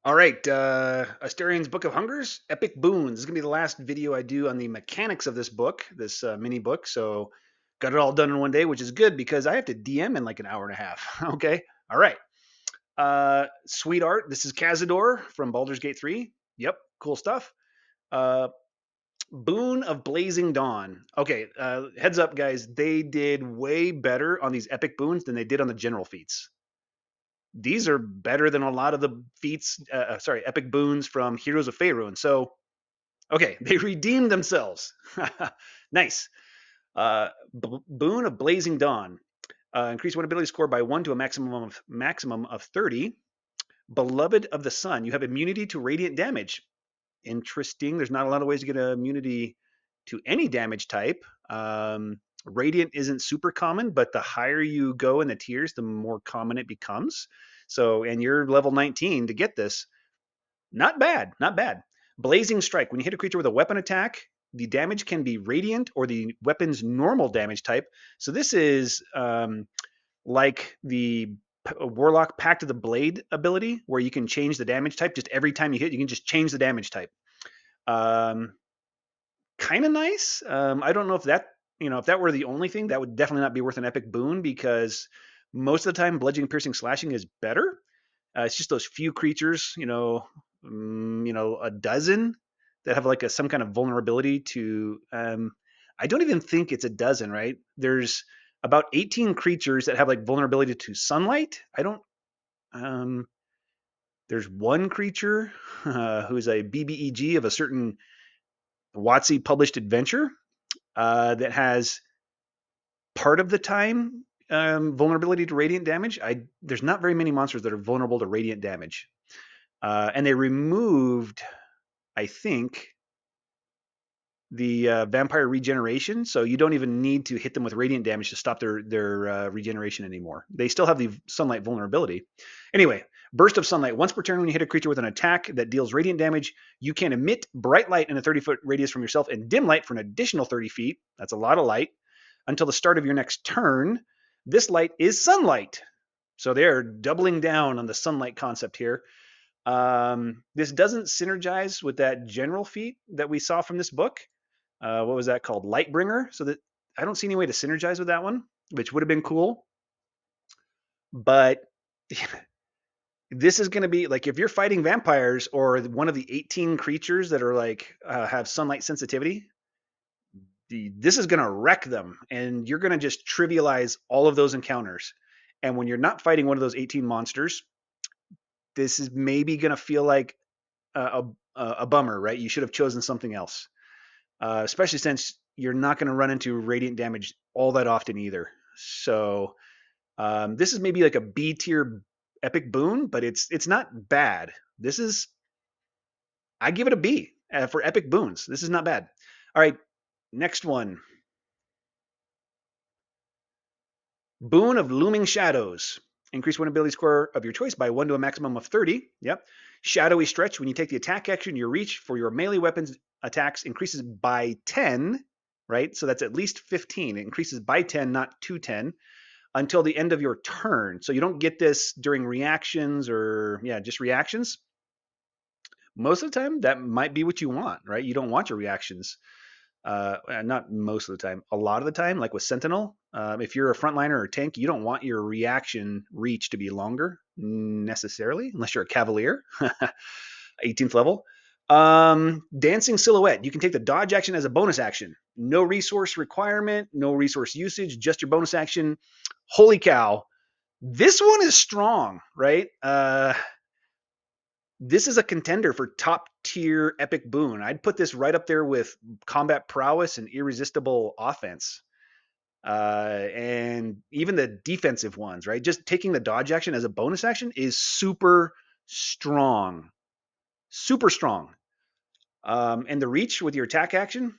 All right, Astarion's Book of Hungers, Epic Boons. This is gonna be the last video I do on the mechanics of this book, this mini book. So, got it all done in one day, which is good because I have to DM in like an hour and a half. Okay, all right. Sweet art. This is Cazador from Baldur's Gate 3. Yep, cool stuff. Uh, Boon of Blazing Dawn. Okay, heads up, guys. They did way better on these epic boons than they did on the general feats. These are better than a lot of the feats, sorry, epic boons from Heroes of Faerun. So, okay, they redeemed themselves. Nice. Boon of Blazing Dawn. Increase one ability score by 1 to a maximum of 30. Beloved of the Sun. You have immunity to radiant damage. Interesting. There's not a lot of ways to get immunity to any damage type. Radiant isn't super common, but the higher you go in the tiers, the more common it becomes. So, and you're level 19 to get this. Not bad, not bad. Blazing Strike. When you hit a creature with a weapon attack, the damage can be radiant or the weapon's normal damage type. So this is like the Warlock Pact of the Blade ability, where you can change the damage type. Just every time you hit, you can just change the damage type. Um, kind of nice. I don't know if that if that were the only thing, that would definitely not be worth an epic boon because most of the time, bludgeoning, piercing, slashing is better. It's just those few creatures, a dozen that have like some kind of vulnerability to. I don't even think it's a dozen, right? There's about 18 creatures that have like vulnerability to sunlight. I don't. Um, there's one creature who's a BBEG of a certain WotC published adventure that has part of the time vulnerability to radiant damage. There's not very many monsters that are vulnerable to radiant damage, and they removed, I think, the vampire regeneration, so you don't even need to hit them with radiant damage to stop their regeneration anymore. They still have the sunlight vulnerability. Anyway, burst of sunlight. Once per turn, when you hit a creature with an attack that deals radiant damage, you can emit bright light in a 30-foot radius from yourself and dim light for an additional 30 feet. That's a lot of light until the start of your next turn. This light is sunlight. So they're doubling down on the sunlight concept here. This doesn't synergize with that general feat that we saw from this book. What was that called? Lightbringer. So that I don't see any way to synergize with that one, which would have been cool. But this is going to be like if you're fighting vampires or one of the 18 creatures that are like have sunlight sensitivity, this is going to wreck them, and you're going to just trivialize all of those encounters. And when you're not fighting one of those 18 monsters, this is maybe going to feel like a bummer, right? You should have chosen something else, especially since you're not going to run into radiant damage all that often either. So this is maybe like a B tier epic boon, but it's not bad. This is I give it a B for epic boons. This is not bad. All right, next one. Boon of Looming Shadows. Increase one ability score of your choice by 1 to a maximum of 30. Yep. Shadowy Stretch. When you take the attack action, your reach for your melee weapons attacks increases by 10, right? So that's at least 15. It increases by 10, not to 10, until the end of your turn. So you don't get this during reactions or, yeah, just reactions. Most of the time, that might be what you want, right? You don't want your reactions. Not most of the time. A lot of the time, like with Sentinel, if you're a frontliner or a tank, you don't want your reaction reach to be longer necessarily, unless you're a Cavalier, 18th level. Dancing Silhouette. You can take the dodge action as a bonus action. No resource requirement, no resource usage, just your bonus action. Holy cow. This one is strong, right? This is a contender for top tier epic boon. I'd put this right up there with combat prowess and irresistible offense. And even the defensive ones, right? Just taking the dodge action as a bonus action is super strong. Super strong. And the reach with your attack action,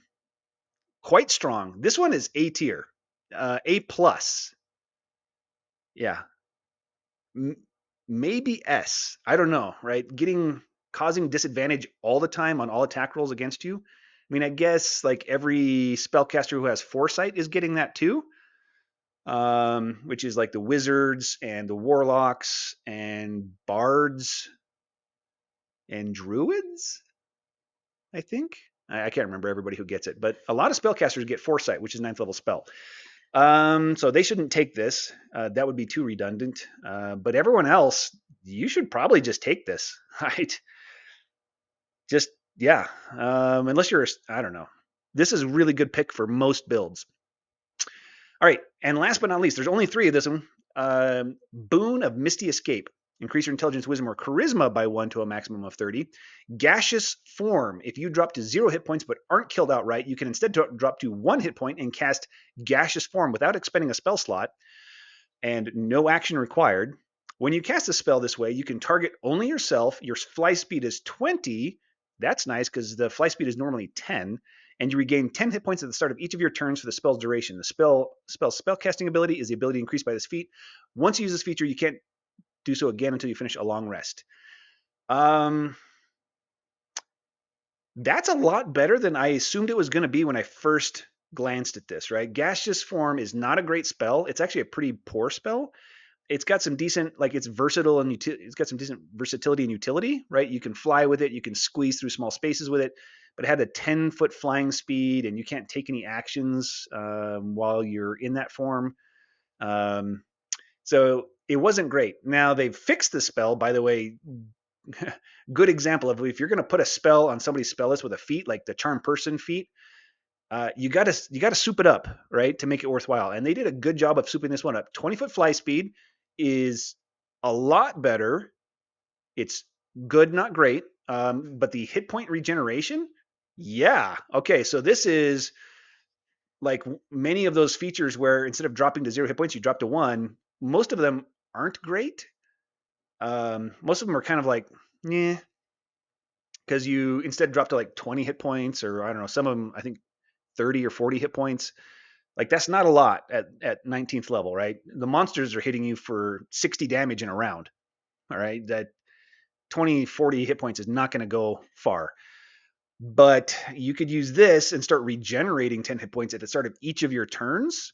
quite strong. This one is A tier, A plus. Yeah, maybe S. I don't know, right? Causing disadvantage all the time on all attack rolls against you. I mean, I guess like every spellcaster who has foresight is getting that too, which is like the wizards and the warlocks and bards. and druids, I think. I can't remember everybody who gets it, but a lot of spellcasters get Foresight, which is 9th level spell. So they shouldn't take this. That would be too redundant. But everyone else, you should probably just take this, right? Just, yeah. Unless you're, I don't know. This is a really good pick for most builds. All right, and last but not least, there's only 3 of this one. Boon of Misty Escape. Increase your intelligence, wisdom, or charisma by 1 to a maximum of 30. Gaseous Form. If you drop to 0 hit points but aren't killed outright, you can instead drop to 1 hit point and cast Gaseous Form without expending a spell slot, and no action required. When you cast a spell this way, you can target only yourself. Your fly speed is 20. That's nice because the fly speed is normally 10. And you regain 10 hit points at the start of each of your turns for the spell's duration. The spell casting ability is the ability increased by this feat. Once you use this feature, you can't do so again until you finish a long rest. That's a lot better than I assumed it was going to be when I first glanced at this, right? Gaseous Form is not a great spell. It's actually a pretty poor spell. It's got some decent, like it's versatile and it's got some decent versatility and utility, right? You can fly with it, you can squeeze through small spaces with it, but it had a 10-foot flying speed, and you can't take any actions while you're in that form. So it wasn't great. Now they've fixed the spell, by the way. Good example of if you're going to put a spell on somebody's spell list with a feat like the Charm Person feat, you gotta soup it up, right, to make it worthwhile. And they did a good job of souping this one up. 20-foot fly speed is a lot better. It's good, not great. But the hit point regeneration, yeah. Okay, so this is like many of those features where instead of dropping to 0 hit points, you drop to 1. Most of them aren't great. Most of them are kind of like, yeah, because you instead drop to like 20 hit points, or I don't know, some of them I think 30 or 40 hit points. Like that's not a lot at 19th level, right? The monsters are hitting you for 60 damage in a round. All right. That 20, 40 hit points is not going to go far. But you could use this and start regenerating 10 hit points at the start of each of your turns,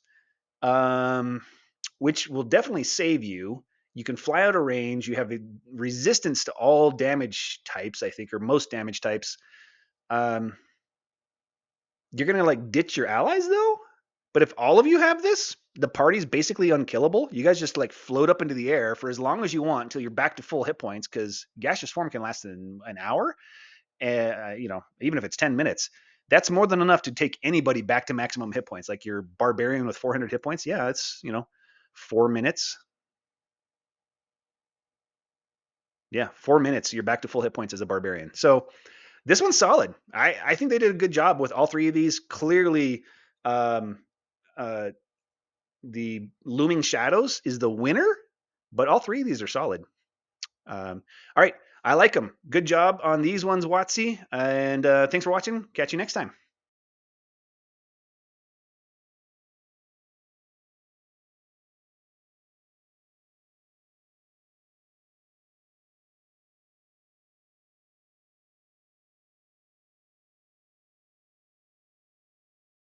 which will definitely save you. You can fly out of range. You have a resistance to all damage types, I think, or most damage types. You're going to like ditch your allies though? But if all of you have this, the party's basically unkillable. You guys just like float up into the air for as long as you want until you're back to full hit points, because gaseous form can last an hour. Even if it's 10 minutes, that's more than enough to take anybody back to maximum hit points. Like your barbarian with 400 hit points, yeah, it's 4 minutes. Yeah, 4 minutes, you're back to full hit points as a barbarian. So this one's solid. I think they did a good job with all 3 of these. Clearly, um, uh, the Looming Shadows is the winner, but all 3 of these are solid. All right, I like them. Good job on these ones, Watsy, and thanks for watching. Catch you next time.